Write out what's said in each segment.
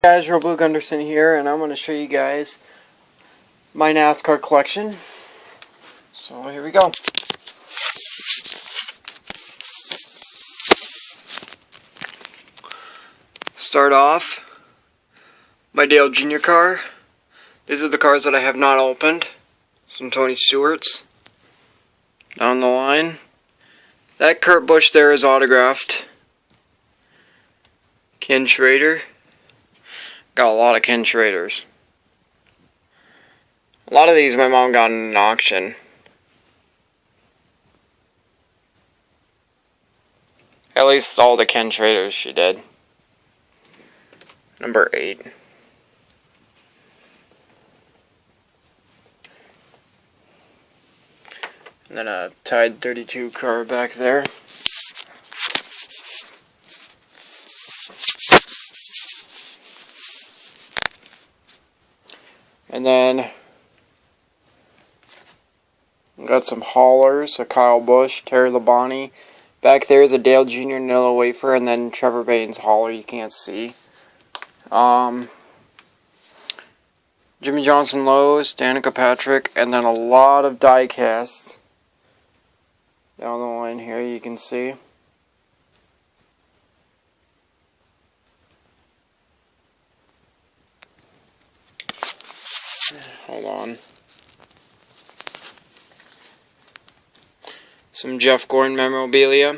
Guys, Real Blue Gunderson here, and I'm going to show you guys my NASCAR collection. So here we go. Start off, my Dale Jr. car. These are the cars that I have not opened. Some Tony Stewart's. Down the line. That Kurt Busch there is autographed. Ken Schrader. Got a lot of Ken Schraders. A lot of these my mom got in an auction. At least all the Ken Schraders she did. Number 8. And then a Tide 32 car back there. And then got some haulers, a Kyle Busch, Terry Labonte. Back there is a Dale Jr. Nilla Wafer, and then Trevor Bayne's hauler you can't see. Jimmy Johnson Lowe's, Danica Patrick, and then a lot of die casts down the line here you can see. Hold on. Some Jeff Gordon memorabilia.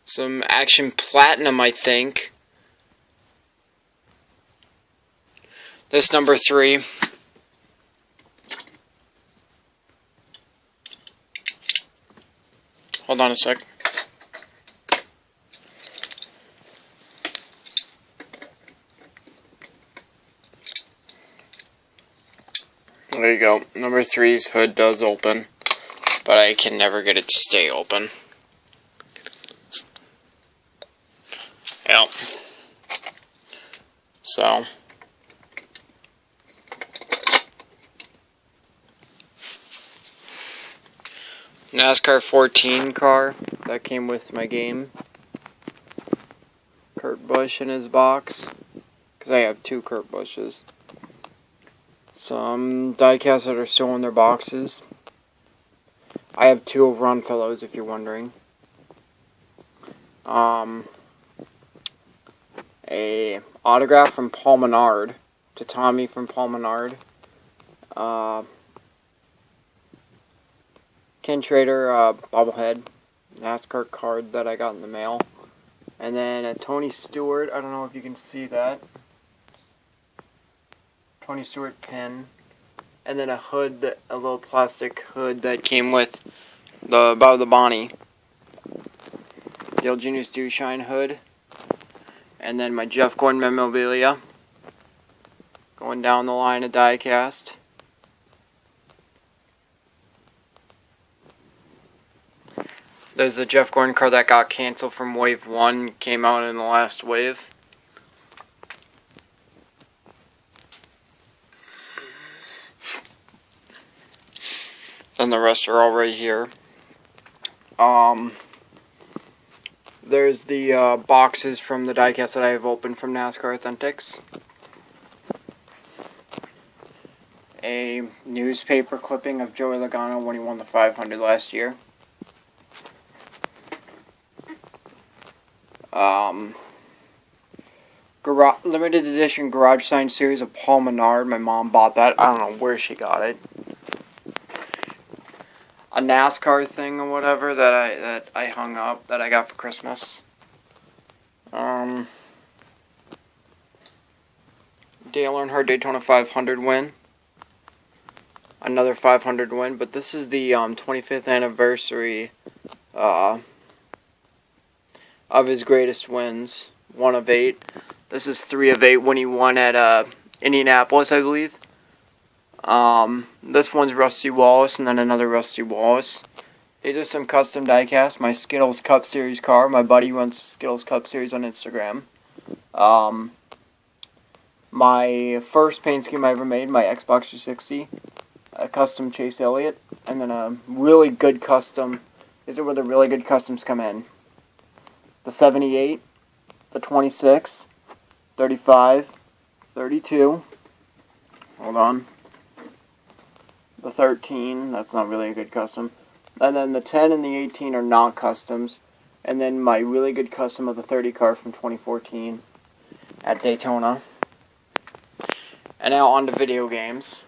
Some Action Platinum, I think. This number 3. Hold on a sec. There you go. Number 3's hood does open, but I can never get it to stay open. Yep. So. NASCAR 14 car that came with my game. Kurt Busch in his box, because I have 2 Kurt Busches. Some diecasts that are still in their boxes. I have 2 over on Fellows, if you're wondering. A autograph from Paul Menard to Tommy from Paul Menard. Ken Schrader bobblehead NASCAR card that I got in the mail. And then a Tony Stewart, I don't know if you can see that. Tony Stewart pin, and then a hood, a little plastic hood that came with the Bob the Bonnie Dale Jr.'s Dew Shine hood, and then my Jeff Gordon memorabilia going down the line of diecast. There's the Jeff Gordon card that got canceled from Wave 1, came out in the last wave. And the rest are all right here. There's the boxes from the diecast that I have opened from NASCAR Authentics. A newspaper clipping of Joey Logano when he won the 500 last year. Limited edition garage sign series of Paul Menard. My mom bought that. I don't know where she got it. A NASCAR thing or whatever that I hung up that I got for Christmas. Dale Earnhardt Daytona 500 win. Another 500 win, but this is the 25th anniversary of his greatest wins. 1 of 8. This is 3 of 8 when he won at Indianapolis, I believe. This one's Rusty Wallace, and then another Rusty Wallace. These are some custom diecast. My Skittles Cup Series car. My buddy runs Skittles Cup Series on Instagram. My first paint scheme I ever made, my Xbox 360. A custom Chase Elliott. And then a really good custom. These are where the really good customs come in. The 78, the 26, 35, 32. Hold on. The 13, that's not really a good custom. And then the 10 and the 18 are not customs. And then my really good custom of the 30 car from 2014 at Daytona. And now on to video games.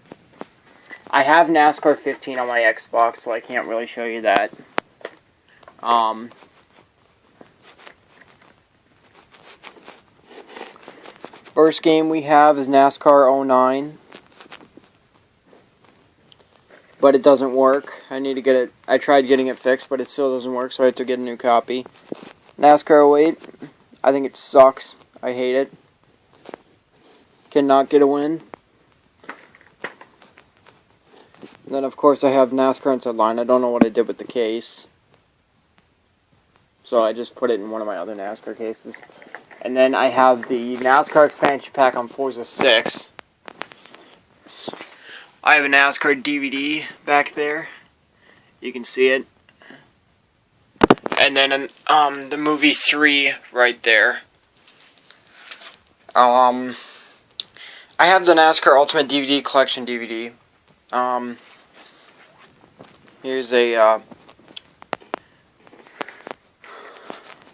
I have NASCAR 15 on my Xbox, so I can't really show you that. First game we have is NASCAR 09. But it doesn't work. I need to get it. I tried getting it fixed, but it still doesn't work, so I have to get a new copy. NASCAR 08. I think it sucks. I hate it. Cannot get a win. And then, of course, I have NASCAR Inside Line. I don't know what I did with the case. So I just put it in one of my other NASCAR cases. And then I have the NASCAR expansion pack on Forza 6. I have a NASCAR DVD back there. You can see it. And then the movie 3 right there. I have the NASCAR Ultimate DVD Collection DVD. Here's a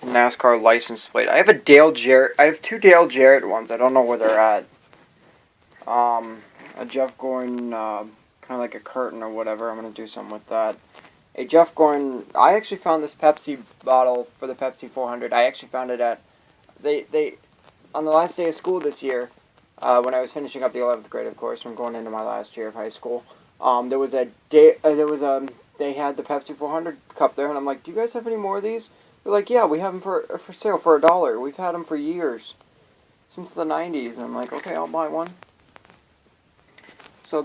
NASCAR license plate. I have a Dale Jarrett. I have two Dale Jarrett ones. I don't know where they're at. A Jeff Gordon, kind of like a curtain or whatever. I'm gonna do something with that. A Jeff Gordon. I actually found this Pepsi bottle for the Pepsi 400. I actually found it at they on the last day of school this year. When I was finishing up the 11th grade, of course, I'm going into my last year of high school. There was a day. They had the Pepsi 400 cup there, and I'm like, "Do you guys have any more of these?" They're like, "Yeah, we have them for sale for $1. We've had them for years, since the 90s." And I'm like, "Okay, I'll buy one." So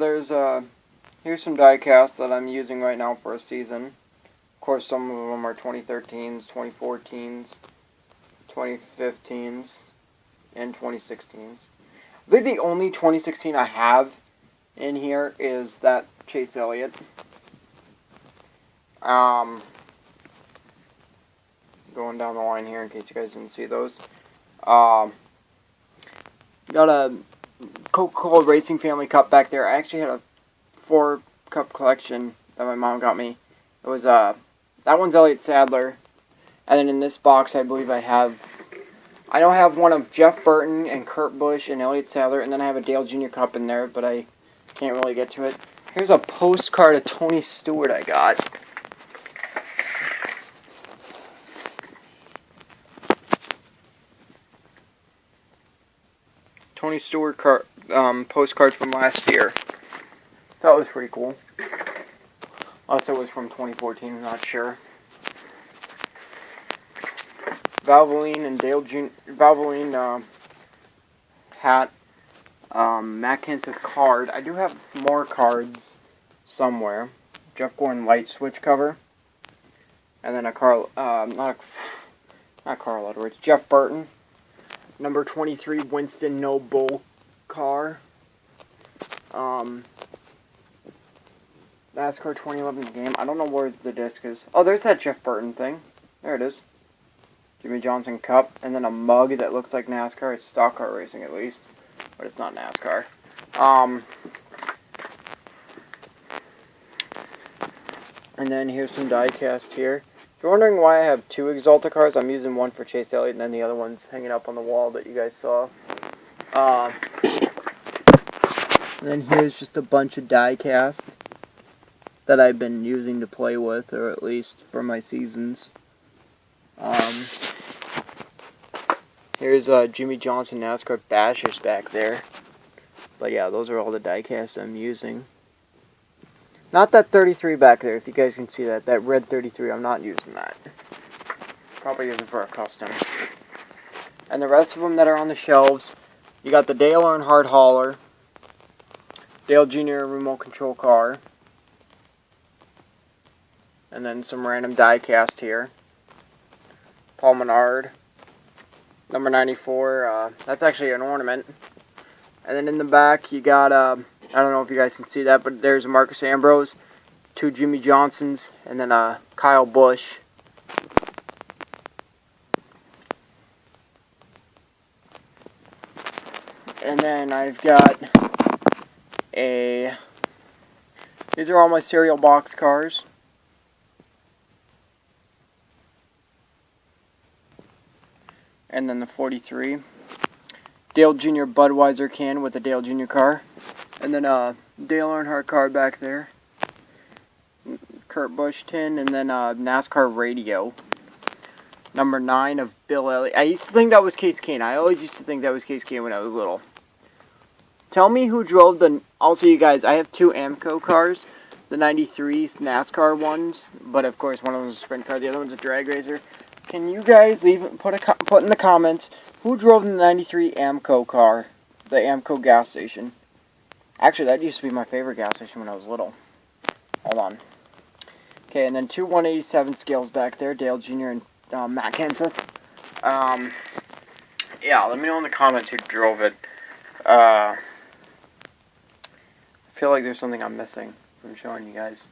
here's some die casts that I'm using right now for a season. Of course, some of them are 2013s, 2014s, 2015s, and 2016s. I believe the only 2016 I have in here is that Chase Elliott. Going down the line here in case you guys didn't see those. Got a Coca-Cola Racing Family Cup back there. I actually had a 4-cup collection that my mom got me. It was that one's Elliott Sadler, and then in this box I believe I don't have one of Jeff Burton and Kurt Busch and Elliott Sadler, and then I have a Dale Jr. Cup in there, but I can't really get to it. Here's a postcard of Tony Stewart I got. Tony Stewart postcards from last year. That was pretty cool. Unless it was from 2014, I'm not sure. Valvoline and Dale Jr. Valvoline hat. Matt Kenseth card. I do have more cards somewhere. Jeff Gordon light switch cover. And then a not Carl Edwards. Jeff Burton. Number 23 Winston No Bull car. NASCAR 2011 game. I don't know where the disc is. Oh, there's that Jeff Burton thing. There it is. Jimmy Johnson Cup. And then a mug that looks like NASCAR. It's stock car racing at least. But it's not NASCAR. And then here's some die cast here. If you're wondering why I have 2 Exalta cars, I'm using one for Chase Elliott and then the other one's hanging up on the wall that you guys saw. And then here's just a bunch of die cast that I've been using to play with, or at least for my seasons. Here's Jimmy Johnson NASCAR Bashers back there. But yeah, those are all the die casts I'm using. Not that 33 back there, if you guys can see that. That red 33, I'm not using that. Probably using for a custom. And the rest of them that are on the shelves, you got the Dale Earnhardt hauler, Dale Jr. remote control car, and then some random die cast here. Paul Menard, number 94, that's actually an ornament. And then in the back, you got, I don't know if you guys can see that, but there's a Marcus Ambrose, 2 Jimmy Johnsons, and then a Kyle Busch. And then I've got these are all my cereal box cars. And then the 43. Dale Jr. Budweiser can with the Dale Jr. car. And then Dale Earnhardt car back there. Kurt Busch tin. And then NASCAR radio. Number 9 of Bill Elliott. I used to think that was Case Keenum. I always used to think that was Case Keenum when I was little. Tell me who drove the... Also, you guys, I have 2 AMCO cars. The 93 NASCAR ones. But, of course, one of them is a sprint car. The other one's a drag racer. Can you guys put in the comments who drove the 93 AMCO car? The AMCO gas station. Actually, that used to be my favorite gas station when I was little. Hold on. Okay, and then 2 187 scales back there. Dale Jr. and Matt Kenseth. Yeah, let me know in the comments who drove it. I feel like there's something I'm missing from showing you guys.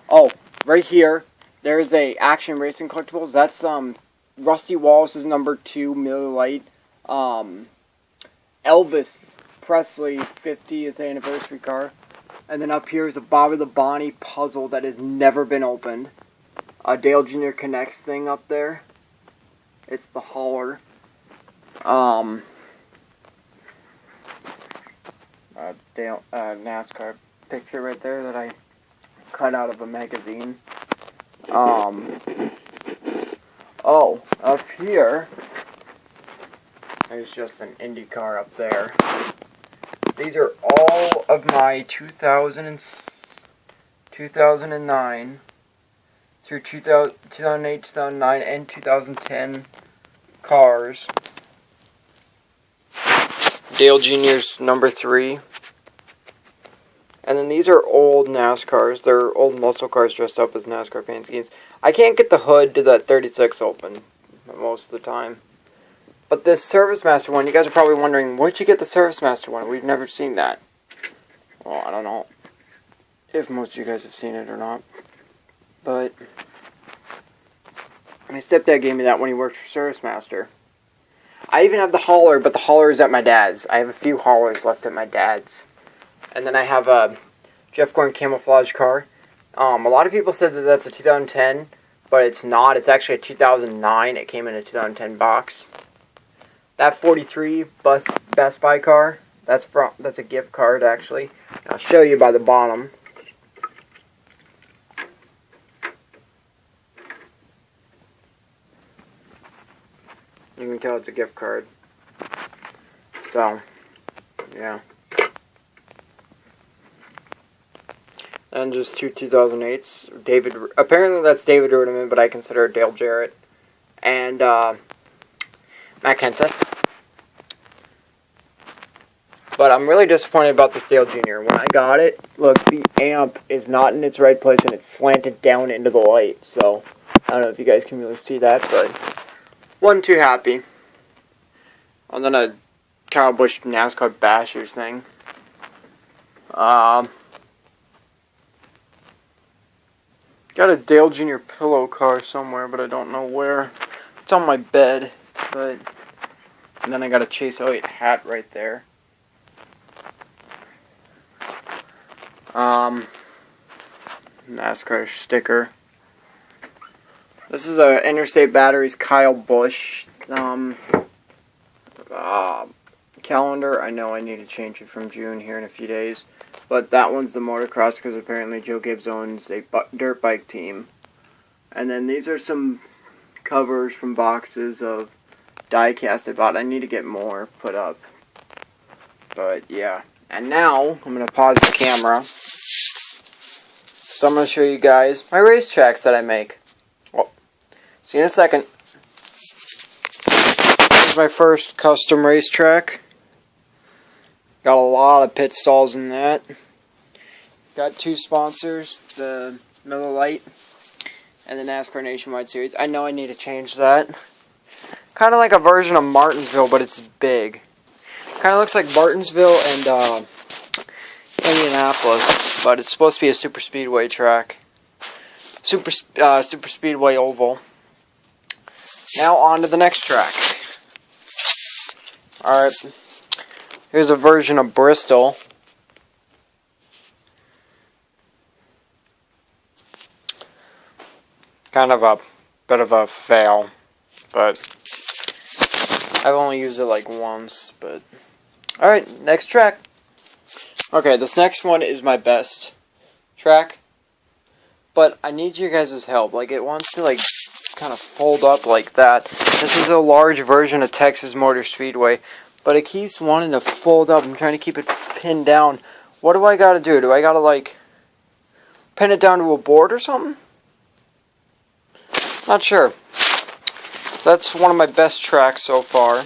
Oh, right here, there's a Action Racing Collectibles. That's Rusty Wallace's number 2 Miller Lite. Elvis Presley 50th anniversary car. And then up here is the Bobby the Bonnie puzzle that has never been opened. A Dale Jr. Connects thing up there. It's the hauler. NASCAR picture right there that I cut out of a magazine. Oh, up here, there's just an Indy car up there. These are all of my 2009 through 2008, 2009, and 2010 cars. Dale Jr.'s number 3. And then these are old NASCARs. They're old muscle cars dressed up as NASCAR paint schemes. I can't get the hood to that 36 open most of the time. But this Service Master one, you guys are probably wondering, where'd you get the Service Master one? We've never seen that. Well, I don't know if most of you guys have seen it or not. But my stepdad gave me that when he worked for Service Master. I even have the hauler, but the hauler is at my dad's. I have a few haulers left at my dad's. And then I have a Jeff Gordon camouflage car. A lot of people said that that's a 2010, but it's not. It's actually a 2009. It came in a 2010 box. That 43 Best Buy car, that's a gift card, actually. I'll show you by the bottom. You can tell it's a gift card. So, yeah. And just 2 2008s. Apparently that's David Rudiman, but I consider it Dale Jarrett. And Matt Kenseth. But I'm really disappointed about this Dale Jr. When I got it, look, the amp is not in its right place and it's slanted down into the light. So, I don't know if you guys can really see that, but wasn't too happy. And then a Kyle Busch NASCAR Bashers thing. Got a Dale Jr. pillow car somewhere, but I don't know where. It's on my bed, but... And then I got a Chase Elliott hat right there. NASCAR sticker. This is a Interstate Batteries Kyle Busch calendar. I know I need to change it from June here in a few days. But that one's the motocross because apparently Joe Gibbs owns a dirt bike team. And then these are some covers from boxes of die-cast I bought. I need to get more put up. But yeah. And now, I'm going to pause the camera. So I'm going to show you guys my racetracks that I make. Well, see you in a second. Here's my first custom racetrack. Got a lot of pit stalls in that. Got 2 sponsors, the Miller Lite and the NASCAR Nationwide Series. I know I need to change that. Kind of like a version of Martinsville, but it's big. Kind of looks like Martinsville and Indianapolis, but it's supposed to be a super speedway track. Super speedway oval. Now on to the next track. Alright. Here's a version of Bristol. Kind of a bit of a fail, but I've only used it like once, but alright, next track. Okay, this next one is my best track, but I need your guys' help. Like, it wants to like kind of fold up like that. This is a large version of Texas Motor Speedway, but it keeps wanting to fold up. I'm trying to keep it pinned down. What do I gotta do? Do I gotta like pin it down to a board or something? Not sure. That's one of my best tracks so far.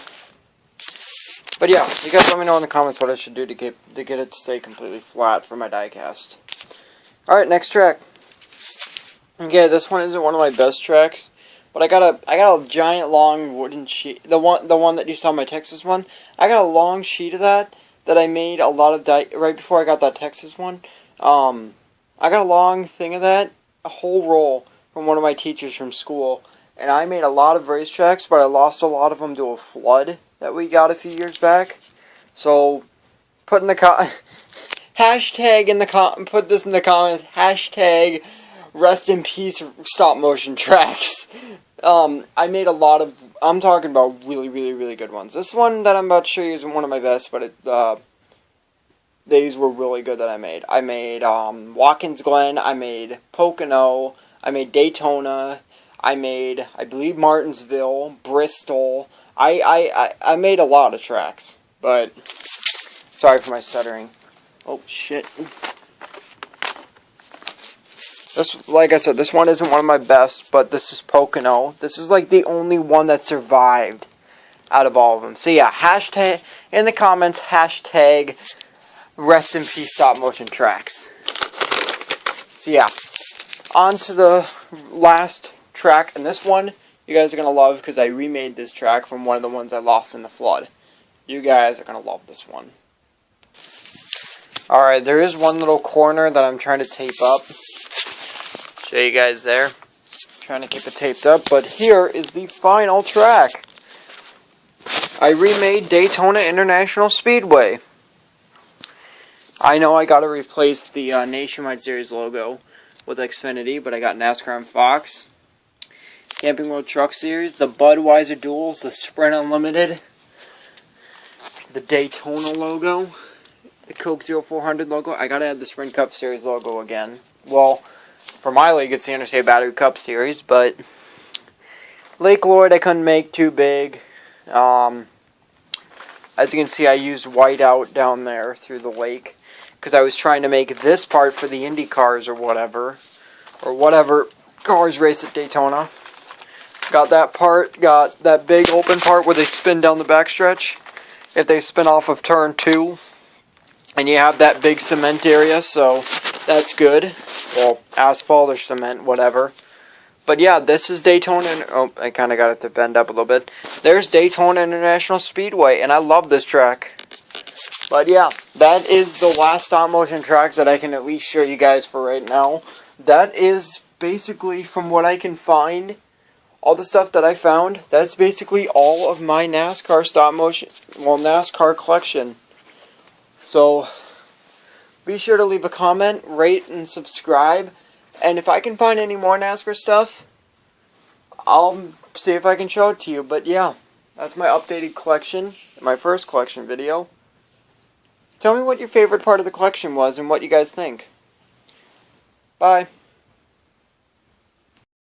But yeah, you guys let me know in the comments what I should do to get it to stay completely flat for my diecast. Alright, next track. Okay, this one isn't one of my best tracks, but I got a giant long wooden sheet. The one that you saw in my Texas one. I got a long sheet of that I made a lot of right before I got that Texas one. I got a long thing of that, a whole roll from one of my teachers from school, and I made a lot of racetracks, but I lost a lot of them to a flood that we got a few years back. So put in the hashtag in the put this in the comments, hashtag rest in peace stop motion tracks. I made a lot of, I'm talking about really, really, really good ones. This one that I'm about to show you isn't one of my best, but these were really good that I made. I made Watkins Glen, I made Pocono, I made Daytona, I made, I believe, Martinsville, Bristol. I made a lot of tracks, but sorry for my stuttering. Oh, shit. This, like I said, this one isn't one of my best, but this is Pocono. This is like the only one that survived out of all of them. So yeah, hashtag, in the comments, hashtag rest in peace stop motion tracks. So yeah, on to the last track, and this one you guys are going to love because I remade this track from one of the ones I lost in the flood. You guys are going to love this one. Alright, there is one little corner that I'm trying to tape up. Show you guys there. Trying to keep it taped up, but here is the final track. I remade Daytona International Speedway. I know I got to replace the Nationwide Series logo with Xfinity, but I got NASCAR and Fox. Camping World Truck Series, the Budweiser Duels, the Sprint Unlimited, the Daytona logo, the Coke 0400 logo. I gotta add the Sprint Cup Series logo again. Well, for my league, it's the Interstate Battery Cup Series, but Lake Lloyd I couldn't make too big. As you can see, I used whiteout down there through the lake because I was trying to make this part for the Indy cars or whatever cars race at Daytona. Got that part, got that big open part where they spin down the backstretch. If they spin off of turn 2, and you have that big cement area, so that's good. Well, asphalt or cement, whatever. But yeah, this is Daytona. Oh, I kind of got it to bend up a little bit. There's Daytona International Speedway, and I love this track. But yeah, that is the last stop motion track that I can at least show you guys for right now. That is basically, from what I can find, all the stuff that I found, that's basically all of my NASCAR stop motion, well, NASCAR collection. So, be sure to leave a comment, rate, and subscribe. And if I can find any more NASCAR stuff, I'll see if I can show it to you. But yeah, that's my updated collection, my first collection video. Tell me what your favorite part of the collection was and what you guys think. Bye.